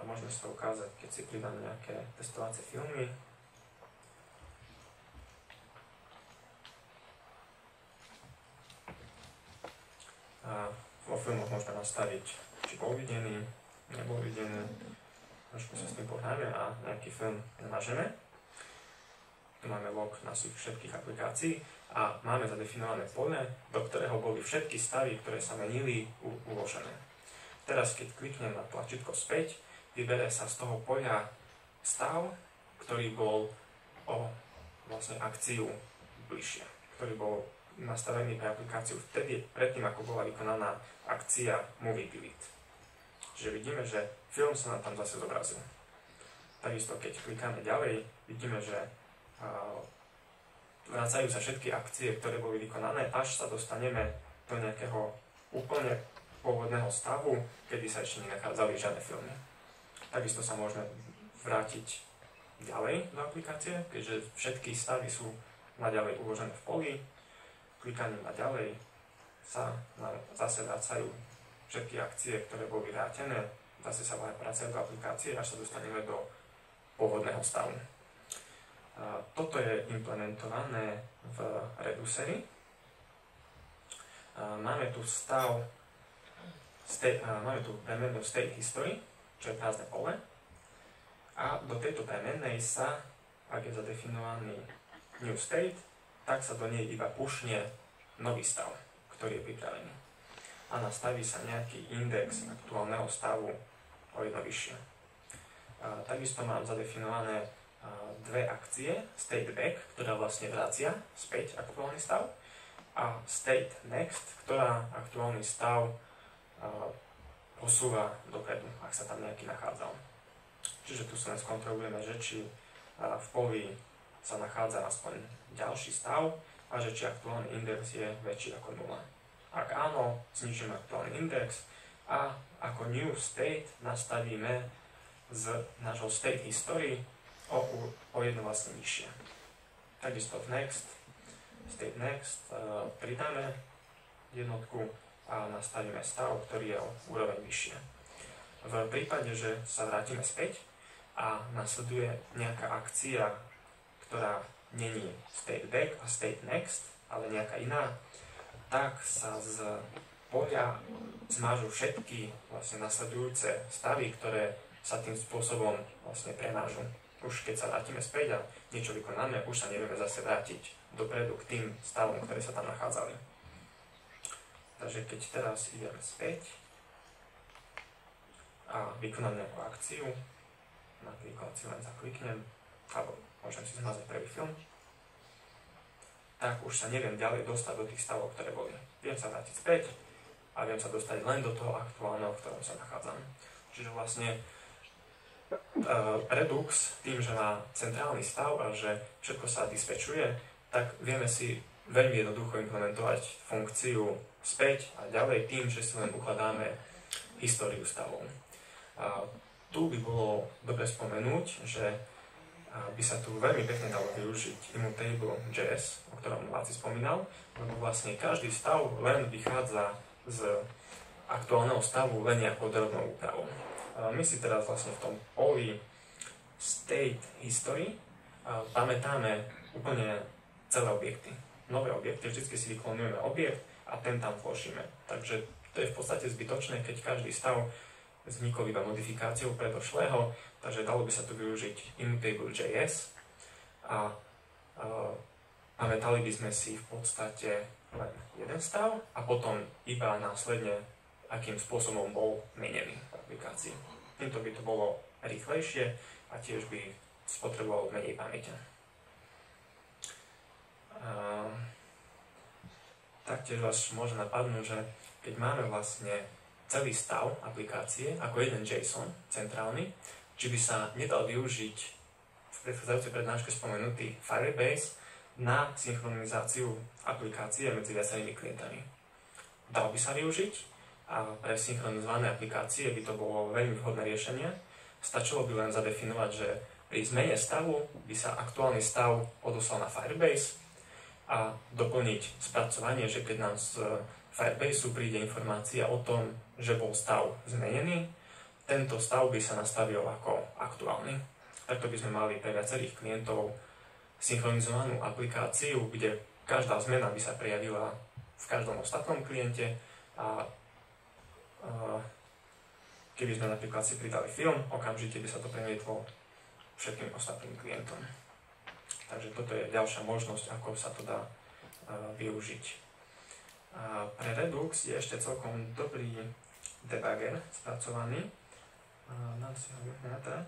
Môžeme si to ukázať, keď si pridám nejaké testovacie filmy. Vo filmoch môžeme nastaviť, či bol videný, nebol videný. Trošku sa s tým pohráme a nejaký film zmažeme. Tu máme log našich všetkých aplikácií a máme zadefinované pole, do ktorého boli všetky stavy, ktoré sa menili, uložené. Teraz, keď kliknem na tlačítko späť, vybere sa z toho poľa stav, ktorý bol o vlastne akciu bližšie, ktorý bol nastavený pre aplikáciu predtým, ako bola vykonaná akcia Movie Delete. Čiže vidíme, že film sa nám tam zase zobrazil. Takisto, keď klikáme ďalej, vidíme, že vracajú sa všetky akcie, ktoré boli vykonané, až sa dostaneme do nejakého úplne pôvodného stavu, kedy sa ešte nenachádzali žiadne filmy. Takisto sa môžeme vrátiť ďalej do aplikácie, keďže všetky stavy sú naďalej uložené v poli. Klikaním na ďalej sa zase vracajú všetky akcie, ktoré boli vrátené, zase sa vracajú do aplikácie, až sa dostaneme do pôvodného stavu. Toto je implementované v Reduceri. Máme tu máme tu premenu state history, čo je prázdne pole. A do tejto premennej sa, ak je zadefinovaný new state, tak sa do nej iba pušne nový stav, ktorý je pripravený. A nastaví sa nejaký index aktuálneho stavu o jedno vyššie. Takisto mám zadefinované dve akcie, state back, ktorá vlastne vracia späť aktuálny stav, a state next, ktorá aktuálny stav posúva dopredu, ak sa tam nejaký nachádzal. Čiže tu sa len skontrolujeme, že či v poli sa nachádza aspoň ďalší stav a že či aktuálny index je väčší ako 0. Ak áno, znižíme aktuálny index a ako new state nastavíme z nášho state history o jedno vlastne nižšie. Takisto v next, state next, pridáme jednotku a nastavíme stav, ktorý je o úroveň vyššie. V prípade, že sa vrátime späť a nasleduje nejaká akcia, ktorá není state back a state next, ale nejaká iná, tak sa z poľa zmážu všetky vlastne nasledujúce stavy, ktoré sa tým spôsobom vlastne prenážu. Už keď sa vrátime späť a niečo vykonáme, už sa nevieme zase vrátiť dopredu k tým stavom, ktoré sa tam nachádzali. Takže keď teraz ideme späť a vykonám nejakú akciu, napríklad si len zakliknem, alebo môžem si zmazať prvý film, tak už sa neviem ďalej dostať do tých stavov, ktoré boli. Viem sa vrátiť späť a viem sa dostať len do toho aktuálneho, v ktorom sa nachádzam. Čiže vlastne Redux, tým, že má centrálny stav a že všetko sa dispečuje, tak vieme si veľmi jednoducho implementovať funkciu späť a ďalej tým, že si len ukladáme históriu stavov. Tu by bolo dobre spomenúť, že by sa tu veľmi pekne dalo využiť Immutable.js, o ktorom Láci spomínal, lebo vlastne každý stav len vychádza z aktuálneho stavu len nejakou drobnou úpravou. My si teraz vlastne v tom poli State History pamätáme úplne celé objekty. Nové objekty, vždy si vyklonujeme objekt a ten tam vložíme. Takže to je v podstate zbytočné, keď každý stav vznikol iba modifikáciou predošlého, takže dalo by sa tu využiť Immutable.js a pamätali by sme si v podstate len jeden stav a potom iba následne, akým spôsobom bol menený v aplikácii. Týmto by to bolo rýchlejšie a tiež by spotrebovalo menej pamäte. Taktiež vás môže napadnúť, že keď máme vlastne celý stav aplikácie ako jeden JSON centrálny, či by sa nedal využiť v predchádzajúcej prednáške spomenutý Firebase na synchronizáciu aplikácie medzi viacerými klientami. Dal by sa využiť a pre synchronizované aplikácie by to bolo veľmi vhodné riešenie. Stačilo by len zadefinovať, že Pri zmene stavu by sa aktuálny stav odoslal na Firebase a doplniť spracovanie, že keď nám z Firebaseu príde informácia o tom, že bol stav zmenený, tento stav by sa nastavil ako aktuálny. Takto by sme mali pre viacerých klientov synchronizovanú aplikáciu, kde každá zmena by sa prejavila v každom ostatnom kliente a keby sme napríklad si pridali film, okamžite by sa to premietlo všetkým ostatným klientom. Takže toto je ďalšia možnosť, ako sa to dá využiť. Pre Redux je ešte celkom dobrý debugger spracovaný. Dám si ho natrať.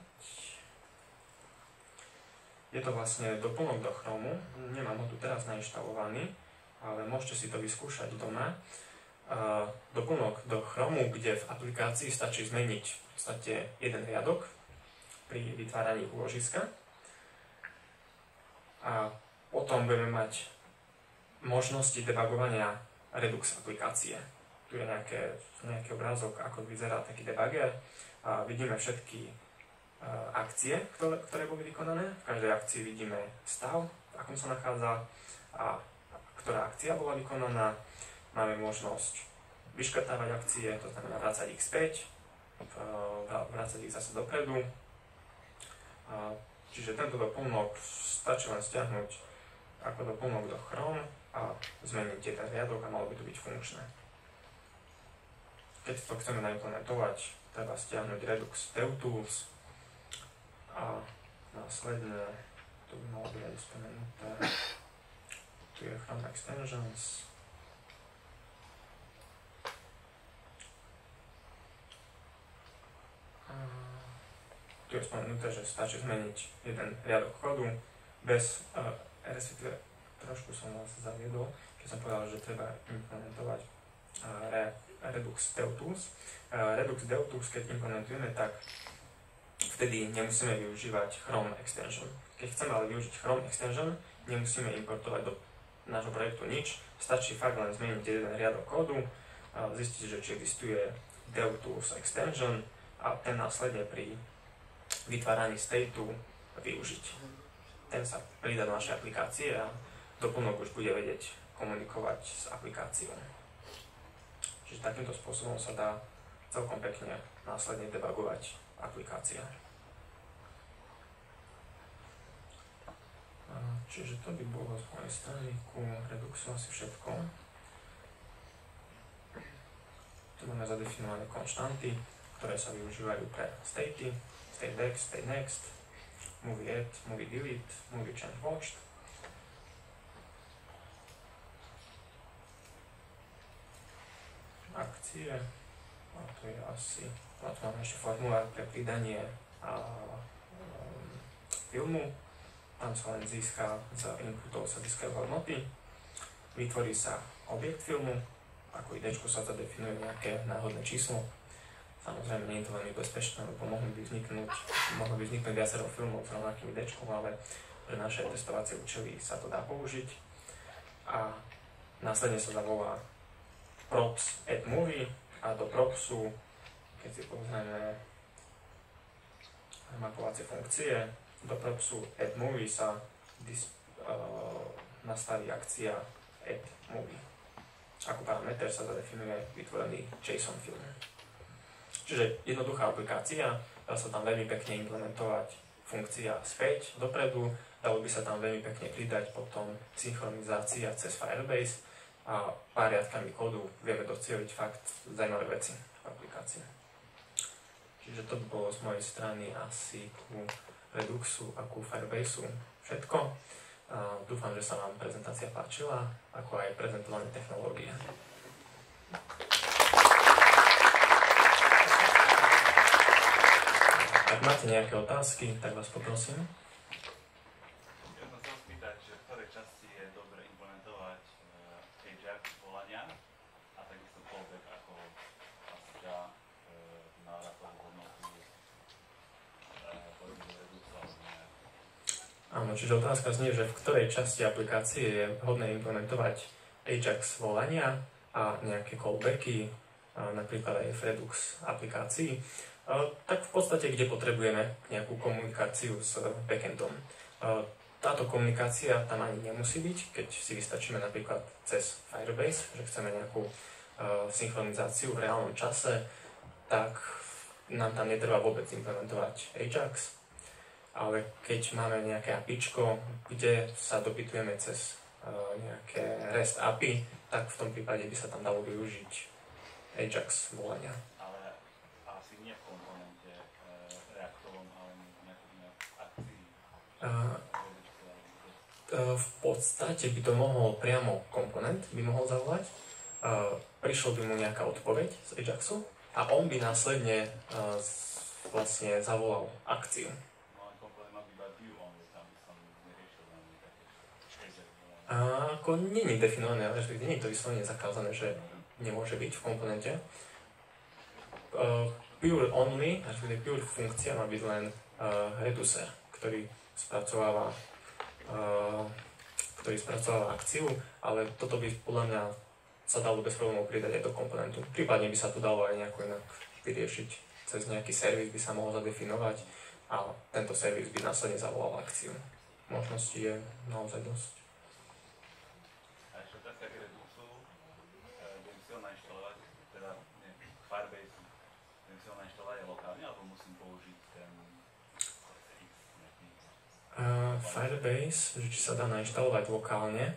Je to vlastne doplnok do Chromu. Nemám ho tu teraz nainštalovaný, ale môžete si to vyskúšať doma. Doplnok do Chromu, kde v aplikácii stačí zmeniť v podstate jeden riadok pri vytváraní úložiska. A potom budeme mať možnosti debugovania Redux aplikácie. Tu je nejaký obrázok, ako vyzerá taký debugger. A vidíme všetky akcie, ktoré boli vykonané. V každej akcii vidíme stav, v akom sa nachádza a ktorá akcia bola vykonaná. Máme možnosť vyškrtávať akcie, to znamená vrácať ich späť, vrácať ich zase dopredu. Čiže tento doplnok stačí len stiahnuť ako doplnok do Chrome a zmeniť jeden riadok a malo by to byť funkčné. Keď to chceme naimplementovať, treba stiahnuť Redux DevTools a následne, to by malo byť aj spomenuté, tu je Chrome Extensions. Tu je spomenuté, že stačí zmeniť jeden riadok kodu bez, respektíve trošku som vás zaviedol, keď som povedal, že treba implementovať Redux DevTools. Redux DevTools, keď implementujeme, tak vtedy nemusíme využívať Chrome Extension. Keď chceme ale využiť Chrome Extension, nemusíme importovať do nášho projektu nič, stačí fakt len zmeniť jeden riadok kódu, zistiť, že či existuje DevTools Extension a ten následne pri vytváraní stateu využiť. Ten sa pridá do našej aplikácie a doplnok už bude vedieť komunikovať s aplikáciou. Čiže takýmto spôsobom sa dá celkom pekne následne debugovať aplikácia. Čiže to by bolo z mojej strany ku Reduxu asi všetko. Tu máme zadefinované konštanty, ktoré sa využívajú pre statey, stateDex, stateNext, movieAdd, movieDelete, movieChangeWatched. Akcie, a to je asi, a tu máme ešte formulár pre pridanie filmu, tam sa len získa, z inputov sa získajú hodnoty, vytvorí sa objekt filmu, ako idečko sa zadefinuje nejaké náhodné číslo. Samozrejme, nie je to veľmi bezpečné, lebo mohli by vzniknúť viacero filmov s rovnakým idečkom, ale pre naše testovacie účely sa to dá použiť. A následne sa zavolá props add movie a do propsu, keď si pozrieme mapovacie funkcie, do propsu add movie sa nastaví akcia add movie. Ako parameter sa zadefinuje vytvorený JSON film. Čiže jednoduchá aplikácia, dá sa tam veľmi pekne implementovať funkcia späť, dopredu, dalo by sa tam veľmi pekne pridať potom synchronizácia cez Firebase a pár riadkami kódu vieme docieliť fakt zaujímavé veci v aplikácii. Čiže to by bolo z mojej strany asi ku Reduxu a ku Firebaseu všetko. Dúfam, že sa vám prezentácia páčila, ako aj prezentované technológie. Ak máte nejaké otázky, tak vás poprosím. Ja som chcel spýtať, že v ktorej časti je dobre implementovať Ajax volania a takisto callback ako ASCII návratovú hodnotu povedzme Reduxu alebo nejak. Áno, čiže otázka znie, že v ktorej časti aplikácie je vhodné implementovať Ajax volania a nejaké callbacky, napríklad aj v Redux aplikácii. Tak v podstate, kde potrebujeme nejakú komunikáciu s backendom. Táto komunikácia tam ani nemusí byť, keď si vystačíme napríklad cez Firebase, že chceme nejakú synchronizáciu v reálnom čase, tak nám tam netreba vôbec implementovať Ajax. Ale keď máme nejaké APIčko, kde sa dopytujeme cez nejaké REST API, tak v tom prípade by sa tam dalo využiť Ajax volania. Ale asi nie v komponente Reactovom, ale nejakú akcii. V podstate by to mohol priamo komponent by mohol zavolať. Prišlo by mu nejaká odpoveď z Ajaxu a on by následne vlastne zavolal akciu. Ako nie je definované, respektíve nie je to vyslovene zakázané, že nemôže byť v komponente. Pure only, respektíve pure funkcia má byť len reducer, ktorý spracováva akciu, ale toto by podľa mňa sa dalo bez problémov pridať aj do komponentu. Prípadne by sa to dalo aj nejako inak vyriešiť. Cez nejaký servis by sa mohol zadefinovať a tento servis by následne zavolal akciu. Možností je naozaj dosť. A ešte otázka k Reduxu. Budem si ho nainštalovať, teda Firebase, budem si ho nainštalovať aj lokálne, alebo musím použiť ten Firebase, že či sa dá nainštalovať lokálne.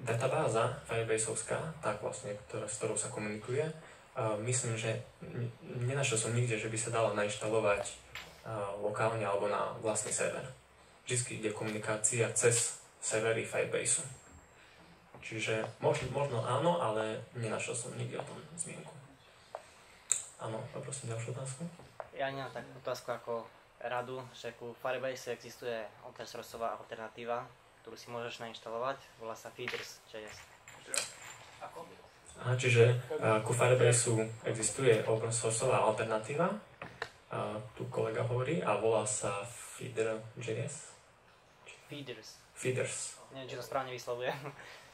Databáza Firebaseovská, tak vlastne, s ktorou sa komunikuje, myslím, že nenašiel som nikde, že by sa dala nainštalovať lokálne alebo na vlastný server. Vždy ide komunikácia cez servery Firebaseu. Čiže možno áno, ale nenašiel som nikde o tom zmienku. Áno, poprosím ďalšiu otázku. Ja nemám takú otázku ako Radu, že ku Firebase existuje open sourceová alternatíva, ktorú si môžeš nainštalovať, volá sa Feeders.js. Čiže ku Firebaseu existuje open sourceová alternatíva, tu kolega hovorí, a volá sa Feeder.js. Feeders. Neviem, či to správne vyslovuje.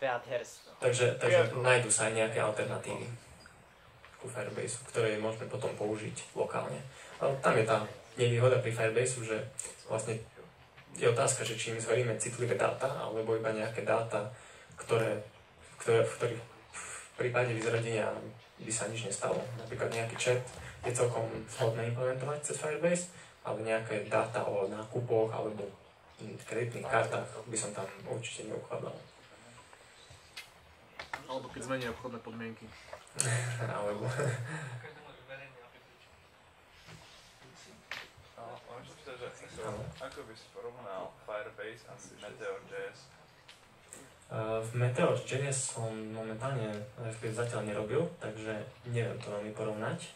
Feeders. Takže nájdu sa aj nejaké alternatívy ku Firebaseu, ktoré je možné potom použiť lokálne. Ale tam je tá nevýhoda pri Firebaseu, že vlastne je otázka, že či im zveríme citlivé dáta, alebo iba nejaké dáta, v ktorých v prípade vyzradenia by sa nič nestalo. Napríklad nejaký chat je celkom vhodné implementovať cez Firebase, ale nejaké dáta o nákupoch alebo kreditných kartách by som tam určite neukladal. Alebo keď zmenia obchodné podmienky. Alebo... Ako by si porovnal Firebase a Meteor.js? V Meteor.js som momentálne zatiaľ nerobil, takže neviem to veľmi porovnať.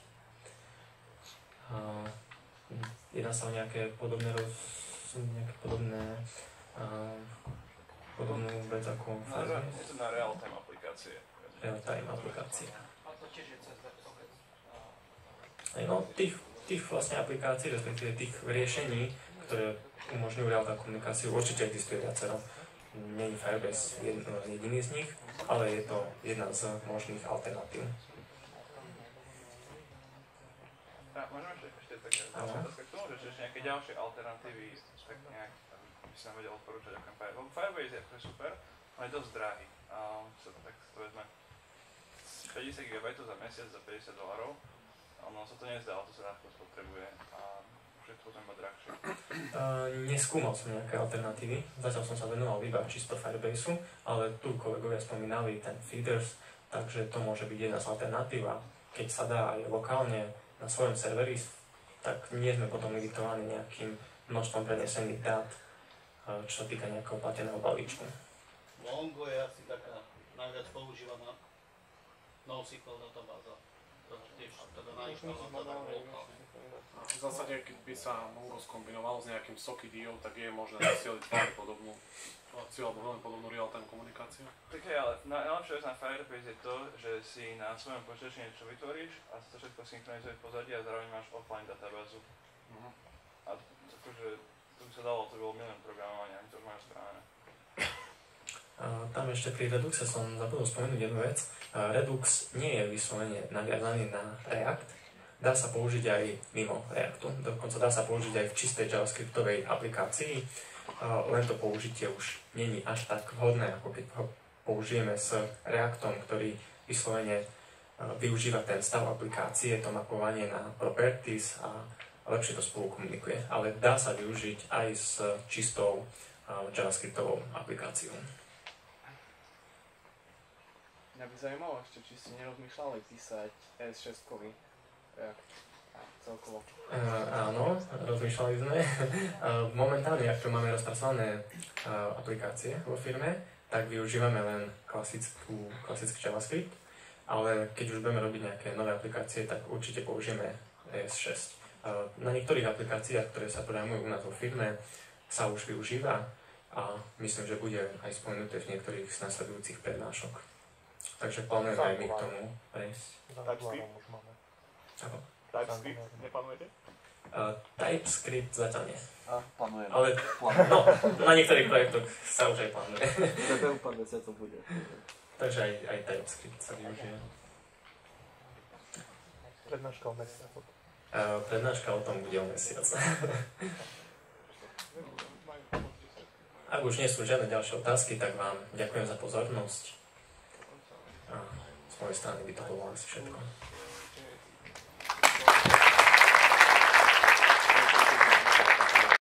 Jedná sa o nejaké podobnú vec ako Firebase. Je to na real-time aplikácie. Real-time aplikácie. A to tiež je cez WebSocket. No, tých vlastne aplikácií, respektíve tých riešení, ktoré umožňujú reálnu komunikáciu, určite existuje viacero. Nie je Firebase jediný z nich, ale je to jedna z možných alternatív. Môžeme ešte taká otázka k tomu, že ešte nejaké ďalšie alternatívy, tak nejak by si nám vedel odporúčať okrem Firebase. Lebo Firebase je super, ale je dosť drahý. Tak to vezme 50 GB za mesiac za $50. Ono sa to nezdá, ale to sa ľahko spotrebuje a už je to potom iba drahšie. Neskúmal som nejaké alternatívy, zatiaľ som sa venoval iba čisto Firebaseu, ale tu kolegovia spomínali ten Feeders, takže to môže byť jedna z alternatív a keď sa dá aj lokálne na svojom serveri, tak nie sme potom limitovaní nejakým množstvom prenesených dát, čo sa týka nejakého plateného balíčku. Mongo je asi taká najviac používaná NoSQL databáza. V zásade, keď by sa Mongo skombinovalo s nejakým Socky.io, tak je možné zasieliť veľmi podobnú akciu alebo veľmi podobnú real-time komunikáciu. Tak je, ale najlepšia vec na Firebase je to, že si na svojom počítači niečo vytvoríš a sa to všetko synchronizuje v pozadí a zároveň máš offline databázu. A akože, to by sa dalo, to bolo milión programovania, ani to už majú spravené. Tam ešte pri Reduxe som zabudol spomenúť jednu vec. Redux nie je vyslovene naviazaný na React, dá sa použiť aj mimo Reactu. Dokonca dá sa použiť aj v čistej javascriptovej aplikácii, len to použitie už není až tak vhodné, ako keď ho použijeme s Reactom, ktorý vyslovene využíva ten stav aplikácie, to mapovanie na properties a lepšie to spolu komunikuje. Ale dá sa využiť aj s čistou javascriptovou aplikáciou. Mňa by zaujímalo ešte, či si nerozmýšľali písať ES6-kový React celkovo. Áno, rozmýšľali sme. Momentálne, ak máme rozpracované aplikácie vo firme, tak využívame len klasický JavaScript, ale keď už budeme robiť nejaké nové aplikácie, tak určite použijeme ES6. Na niektorých aplikáciách, ktoré sa programujú u nás vo firme, sa už využíva a myslím, že bude aj spomenuté v niektorých z nasledujúcich prednášok. Takže plánujeme aj my k tomu prejsť. TypeScript neplánujete? TypeScript zatiaľ nie. Plánujeme. Ale no, na niektorých projektoch sa už aj plánuje. Za pár mesiacov bude. Takže aj TypeScript sa využije. Prednáška o mesiac. Prednáška o tom bude o mesiac. Ak už nie sú žiadne ďalšie otázky, tak vám ďakujem za pozornosť. A z mojej strany by to bolo asi všetko.